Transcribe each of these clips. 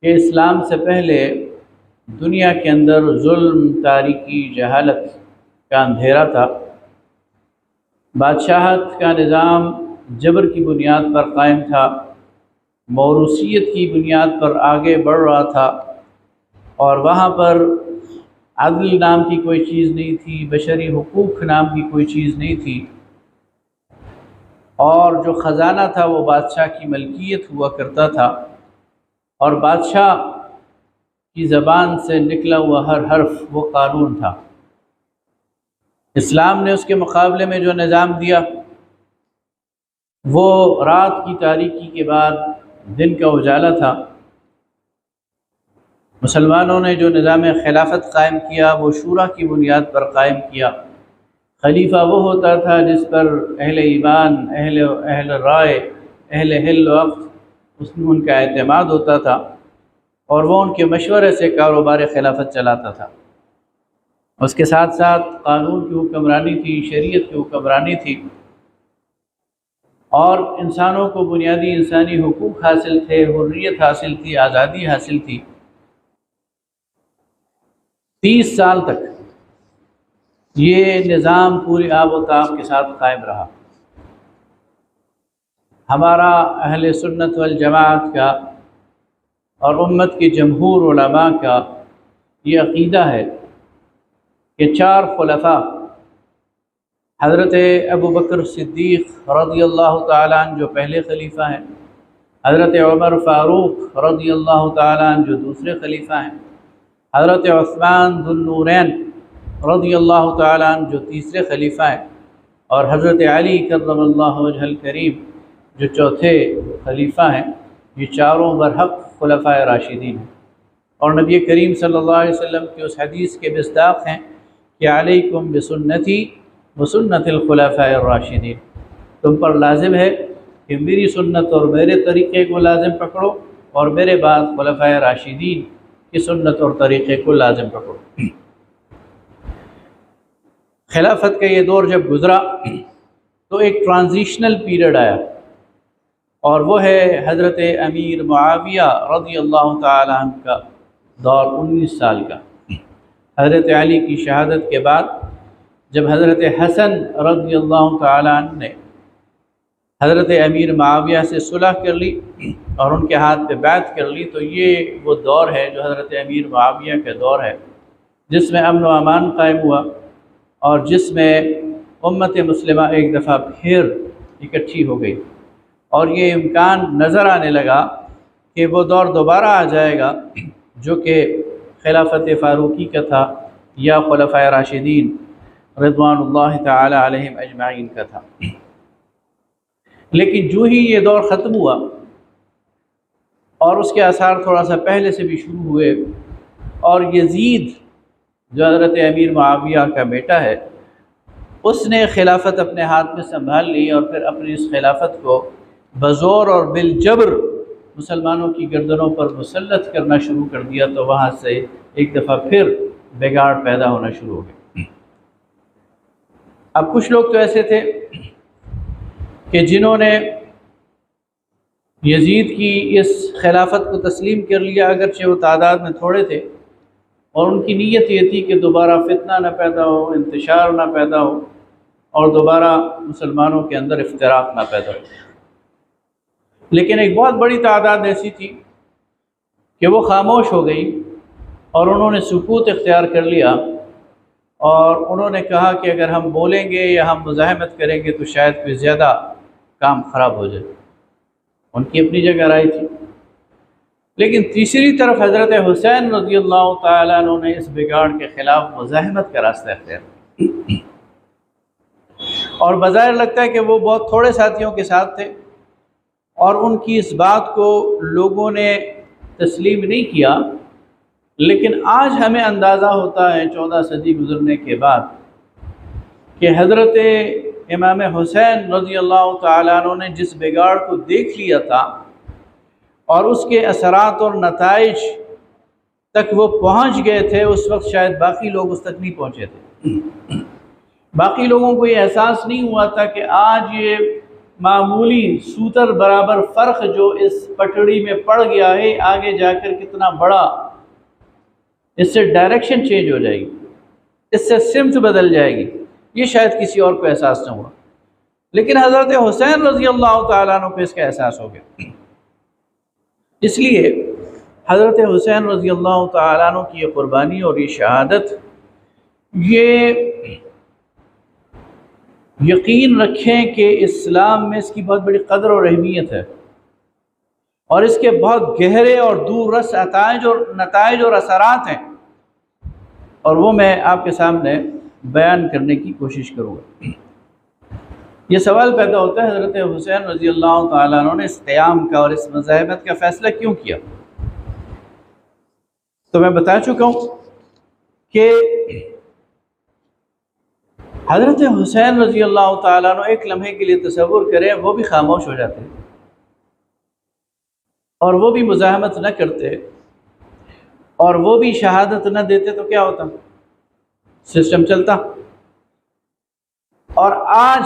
कि इस्लाम से पहले दुनिया के अंदर जुल्म, तारीकी, जहालत का अंधेरा था। बादशाहत का निज़ाम जबर की बुनियाद पर कायम था, मौरूसियत की बुनियाद पर आगे बढ़ रहा था, और वहाँ पर अदल नाम की कोई चीज़ नहीं थी, बशरी हुकूक नाम की कोई चीज़ नहीं थी, और जो ख़जाना था वो बादशाह की मलकियत हुआ करता था, और बादशाह की ज़बान से निकला हुआ हर हर्फ वो कानून था। इस्लाम ने उसके मुकाबले में जो निज़ाम दिया वो रात की तारीकी के बाद दिन का उजाला था। मुसलमानों ने जो निज़ाम खिलाफत कायम किया वो शूरा की बुनियाद पर कायम किया। खलीफा वो होता था जिस पर अहले ईमान, अहले राय, अहले हिल वक्त उसमें उनका एतमाद होता था, और वो उनके मशवरे से कारोबार खिलाफत चलाता था। उसके साथ साथ कानून की हुक्मरानी थी, शरीयत की हुक्मरानी थी, और इंसानों को बुनियादी इंसानी हुकूक हासिल थे, हुर्रियत हासिल थी, आज़ादी हासिल थी। 30 साल तक ये निज़ाम पूरी आब-ओ-ताब के साथ कायम रहा। हमारा अहले सुन्नत वल जमाअत का और उम्मत के जमहूर उलमा का ये अक़ीदा है कि 4 खुलफ़ा हज़रत अबू बकर सिद्दीक़ रज़ियल्लाहु ताला अन्हु जो पहले खलीफ़ा हैं, हज़रत उमर फ़ारूक रज़ियल्लाहु ताला अन्हु जो दूसरे खलीफ़ा हैं, हज़रत उस्मान ज़ुन्नूरैन रज़ियल्लाहु ताला अन्हु जो तीसरे खलीफ़ा हैं, और हज़रत अली कर्रमल्लाहु वजहल करीम जो चौथे खलीफ़ा हैं। ये चारों बरहक़ खुलफ़ाए राशिदीन हैं, और नबी करीम सल्लल्लाहु अलैहि वसल्लम की उस हदीस के मिस्दाक़ हैं कि अलैकुम बिसुन्नती व सुन्नतिल खुलफ़ाए राशिदीन, तुम पर लाजिम है कि मेरी सुन्नत और मेरे तरीक़े को लाजिम पकड़ो, और मेरे बाद खुलफ़ाए राशिदीन की सुन्नत और तरीक़े को लाजिम पकड़ो। खिलाफत का ये दौर जब गुज़रा तो एक ट्रांजिशनल पीरियड आया, और वो है हज़रत अमीर मुआविया रज़ियल्लाहु ताला अन्हु का दौर 19 साल का। हज़रत अली की शहादत के बाद जब हज़रत हसन रज़ियल्लाहु ताला अन्हु ने हज़रत अमीर मुआविया से सुलह कर ली और उनके हाथ पे बैत कर ली, तो ये वो दौर है जो हज़रत अमीर मुआविया का दौर है, जिसमें अमन व अमान कायम हुआ, और जिसमें उम्मत मुस्लिमा एक दफ़ा फिर इकट्ठी हो गई, और ये इम्कान नज़र आने लगा कि वो दौर दोबारा आ जाएगा जो कि खिलाफत फ़ारूकी का था या खुलफ़ाए राशिदीन रिज़वानुल्लाहि ताला अलैहिम अजमाइन का था। लेकिन जो ही ये दौर ख़त्म हुआ और उसके आसार थोड़ा सा पहले से भी शुरू हुए, और यज़ीद जो हज़रत अमीर मुआविया का बेटा है उसने खिलाफत अपने हाथ में संभाल ली, और फिर अपनी इस खिलाफत को बज़ोर और बिलजबर मुसलमानों की गर्दनों पर मुसल्लत करना शुरू कर दिया। तो वहाँ से एक दफ़ा फिर बिगाड़ पैदा होना शुरू हो गया। अब कुछ लोग तो ऐसे थे कि जिन्होंने यज़ीद की इस खिलाफत को तस्लीम कर लिया, अगरचे वो तादाद में थोड़े थे, और उनकी नीयत ये थी कि दोबारा फितना न पैदा हो, इंतशार न पैदा हो, और दोबारा मुसलमानों के अंदर इफ्तिराक न पैदा हो। लेकिन एक बहुत बड़ी तादाद ऐसी थी कि वो खामोश हो गई, और उन्होंने सुकूत इख्तियार कर लिया, और उन्होंने कहा कि अगर हम बोलेंगे या हम मुज़ाहमत करेंगे तो शायद कोई ज़्यादा काम ख़राब हो जाए। उनकी अपनी जगह राय थी। लेकिन तीसरी तरफ हज़रत हुसैन रज़ियल्लाहु ताला अन्हु ने इस बिगाड़ के ख़िलाफ़ मुज़ाहमत का रास्ता इख्तियार किया, और बज़ाहिर लगता है कि वो बहुत थोड़े साथियों के साथ थे, और उनकी इस बात को लोगों ने तस्लीम नहीं किया। लेकिन आज हमें अंदाज़ा होता है 14 सदी गुज़रने के बाद कि हज़रत इमाम हुसैन रज़ियल्लाहु ताला अन्हु ने जिस बिगाड़ को देख लिया था और उसके असरात और नताइज तक वो पहुँच गए थे, उस वक्त शायद बाकी लोग उस तक नहीं पहुँचे थे। बाकी लोगों को ये एहसास नहीं हुआ था कि आज ये मामूली सूतर बराबर फ़र्क जो इस पटड़ी में पड़ गया है, आगे जाकर कितना बड़ा, इससे डायरेक्शन चेंज हो जाएगी, इससे सिमत बदल जाएगी, ये शायद किसी और को एहसास न हुआ, लेकिन हज़रत हुसैन रज़ी अल्लाह तआला अन्हु को इसका एहसास हो गया। इसलिए हज़रत हुसैन रज़ी अल्लाह तआला अन्हु की ये क़ुरबानी और ये शहादत, ये यकीन रखें कि इस्लाम में इसकी बहुत बड़ी कदर और अहमियत है और इसके बहुत गहरे और दूररस नताइज और असरात हैं, और वो मैं आपके सामने बयान करने की कोशिश करूँगा। ये सवाल पैदा होता है हज़रत हुसैन रज़ी अल्लाह तआला अन्हु ने इस क़याम का और इस मज़ाहबत का फ़ैसला क्यों किया। तो मैं बता चुका हूँ कि हज़रत हुसैन रज़ी अल्लाह तआला अन्हु एक लम्हे के लिए तसव्वुर करें, वो भी खामोश हो जाते और वो भी मुज़ाहमत न करते और वो भी शहादत न देते, तो क्या होता, सिस्टम चलता। और आज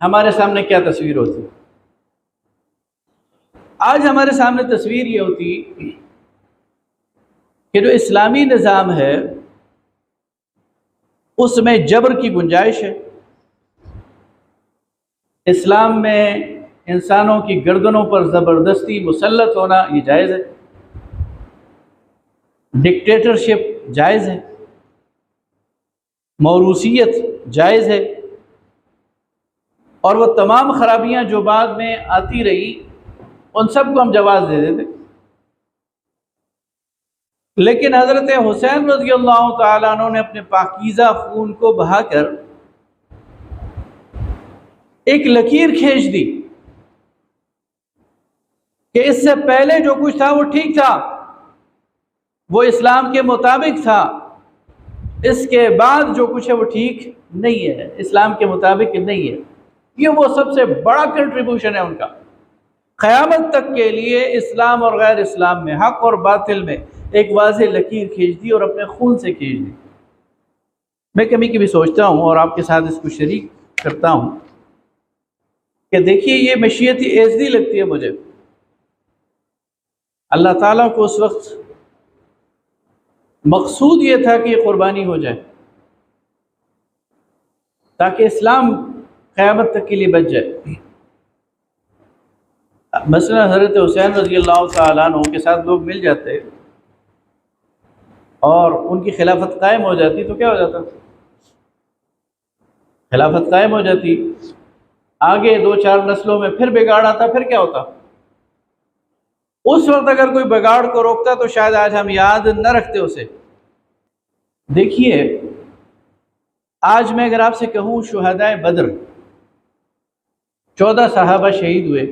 हमारे सामने क्या तस्वीर होती? आज हमारे सामने तस्वीर ये होती कि जो इस्लामी निज़ाम है उसमें जबर की गुंजाइश है। इस्लाम में इंसानों की गर्दनों पर ज़बरदस्ती मुसल्लत होना ये जायज़ है, डिक्टेटरशिप जायज़ है, मौरूसियत जायज़ है, और वो तमाम ख़राबियाँ जो बाद में आती रही उन सब को हम जवाज़ दे देते। लेकिन हज़रत हुसैन रज़ी अल्लाह तआला अन्हु ने अपने पाकीज़ा खून को बहाकर एक लकीर खींच दी कि इससे पहले जो कुछ था वो ठीक था, वो इस्लाम के मुताबिक था, इसके बाद जो कुछ है वो ठीक नहीं है, इस्लाम के मुताबिक नहीं है। ये वो सबसे बड़ा कंट्रीब्यूशन है उनका, क़यामत तक के लिए इस्लाम और गैर इस्लाम में, हक़ और बातिल में एक वाज़ेह लकीर खींच दी और अपने खून से खींच दी। मैं कभी कभी सोचता हूँ और आपके साथ इसको शरीक करता हूँ कि देखिए ये मशीयत ही एज़दी लगती है मुझे। अल्लाह ताला को उस वक्त मकसूद ये था कि ये क़ुरबानी हो जाए ताकि इस्लाम क़यामत तक के लिए बच जाए। मसलन हज़रत हुसैन रज़ी अल्लाह तआला अन्हु के साथ लोग मिल जाते और उनकी खिलाफत कायम हो जाती, तो क्या हो जाता, खिलाफत कायम हो जाती, आगे 2-4 नस्लों में फिर बिगाड़ आता, फिर क्या होता। उस वक्त अगर कोई बिगाड़ को रोकता तो शायद आज हम याद न रखते उसे। देखिए आज मैं अगर आपसे कहूँ शुहदाए बद्र 14 सहाबा शहीद हुए,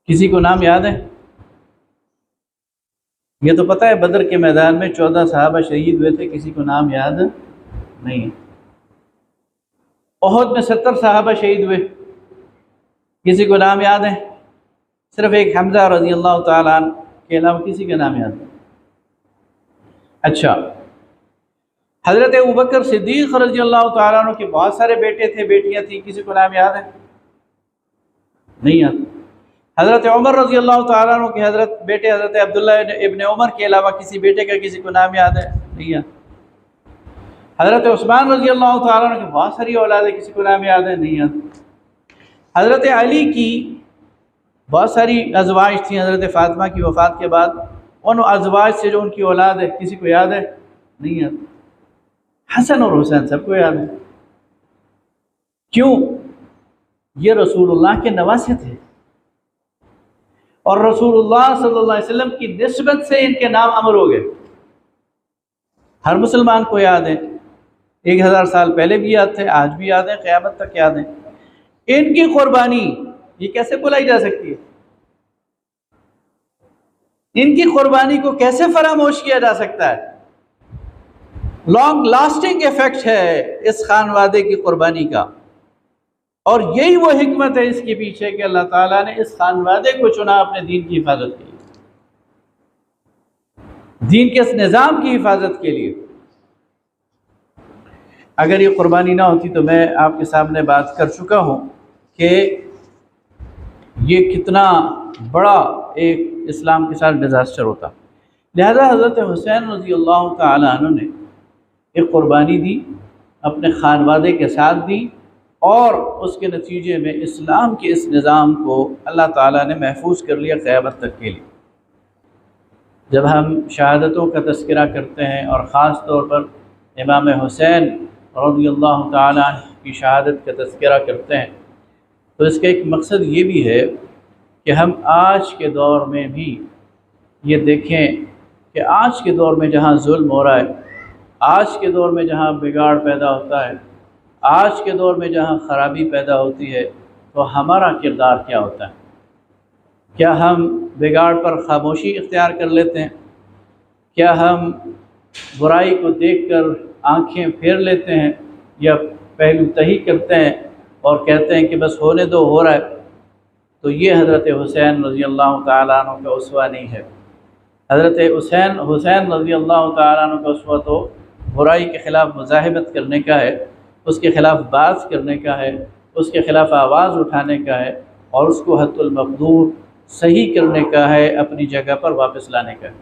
किसी को नाम याद है? ये तो पता है बद्र के मैदान में 14 सहाबा शहीद हुए थे, किसी को नाम याद नहीं है। उहद में 70 सहाबा शहीद हुए, किसी को नाम याद है? सिर्फ एक हमज़ा रज़ी अल्लाह तआला अन्हु के अलावा किसी का नाम याद नहीं। अच्छा, हज़रत अबू बकर सिद्दीक़ रज़ी अल्लाह तआला अन्हु के बहुत सारे बेटे थे, बेटियां थी, किसी को नाम याद है? नहीं याद। हज़रत उमर रज़ी अल्लाह तआला अन्हु के हज़रत बेटे हज़रत अब्दुल्लाह इब्न उमर के अलावा किसी बेटे का किसी को नाम याद है? नहीं याद। हज़रत उस्मान रज़ी अल्लाह तआला अन्हु की बहुत सारी औलाद है, किसी को नाम याद है? नहीं याद। हज़रत अली की बहुत सारी अज़वाज थी, हज़रत फ़ातिमा की वफ़ात के बाद उन अज़वाज से जो उनकी औलाद है, किसी को याद है? नहीं याद। हसन और हुसैन सबको याद है। क्यों? ये रसूलुल्लाह के नवासे थे और रसूलुल्लाह सल्लल्लाहु अलैहि वसल्लम की निस्बत से इनके नाम अमर हो गए। हर मुसलमान को याद है, 1000 साल पहले भी याद थे, आज भी याद है, क़यामत तक याद है। इनकी क़ुरबानी ये कैसे भुलाई जा सकती है? इनकी क़ुरबानी को कैसे फरामोश किया जा सकता है? लॉन्ग लास्टिंग इफेक्ट है इस खानवादे की क़ुरबानी का, और यही वो हिकमत है इसके पीछे कि अल्लाह ताला ने इस खानवादे को चुना अपने दीन की हिफाजत के लिए, दीन के इस निज़ाम की हिफाजत के लिए। अगर ये क़ुरबानी ना होती तो मैं आपके सामने बात कर चुका हूँ कि ये कितना बड़ा एक इस्लाम के साथ डिज़ास्टर होता। लिहाजा हज़रत हुसैन रज़ी अल्लाह तआला अन्हु ने एक क़ुरबानी दी, अपने खानवादे के साथ दी, और उसके नतीजे में इस्लाम के इस निज़ाम को अल्लाह ताला ने महफूज कर लिया क़यामत तक के लिए। जब हम शहादतों का तज़किरा करते हैं और ख़ास तौर पर इमाम हुसैन रज़ी अल्लाह तआला अन्हु की शहादत का तज़किरा करते हैं, तो इसका एक मकसद ये भी है कि हम आज के दौर में भी ये देखें कि आज के दौर में जहाँ जुल्म हो रहा है, आज के दौर में जहाँ बिगाड़ पैदा होता है, आज के दौर में जहाँ ख़राबी पैदा होती है, तो हमारा किरदार क्या होता है? क्या हम बिगाड़ पर खामोशी इख्तियार कर लेते हैं? क्या हम बुराई को देखकर आंखें फेर लेते हैं या पहलू तही करते हैं और कहते हैं कि बस होने दो, हो रहा है? तो ये हज़रत हुसैन रज़ी अल्लाह तआला अन्हु का उसवा नहीं है। हज़रत हुसैन रज़ी अल्लाह तआला अन्हु का उसवा तो बुराई के ख़िलाफ़ मुज़ाहिमत करने का है, उसके ख़िलाफ़ बात करने का है, उसके ख़िलाफ़ आवाज़ उठाने का है, और उसको हद्दुल मक़दूर सही करने का है, अपनी जगह पर वापस लाने का है।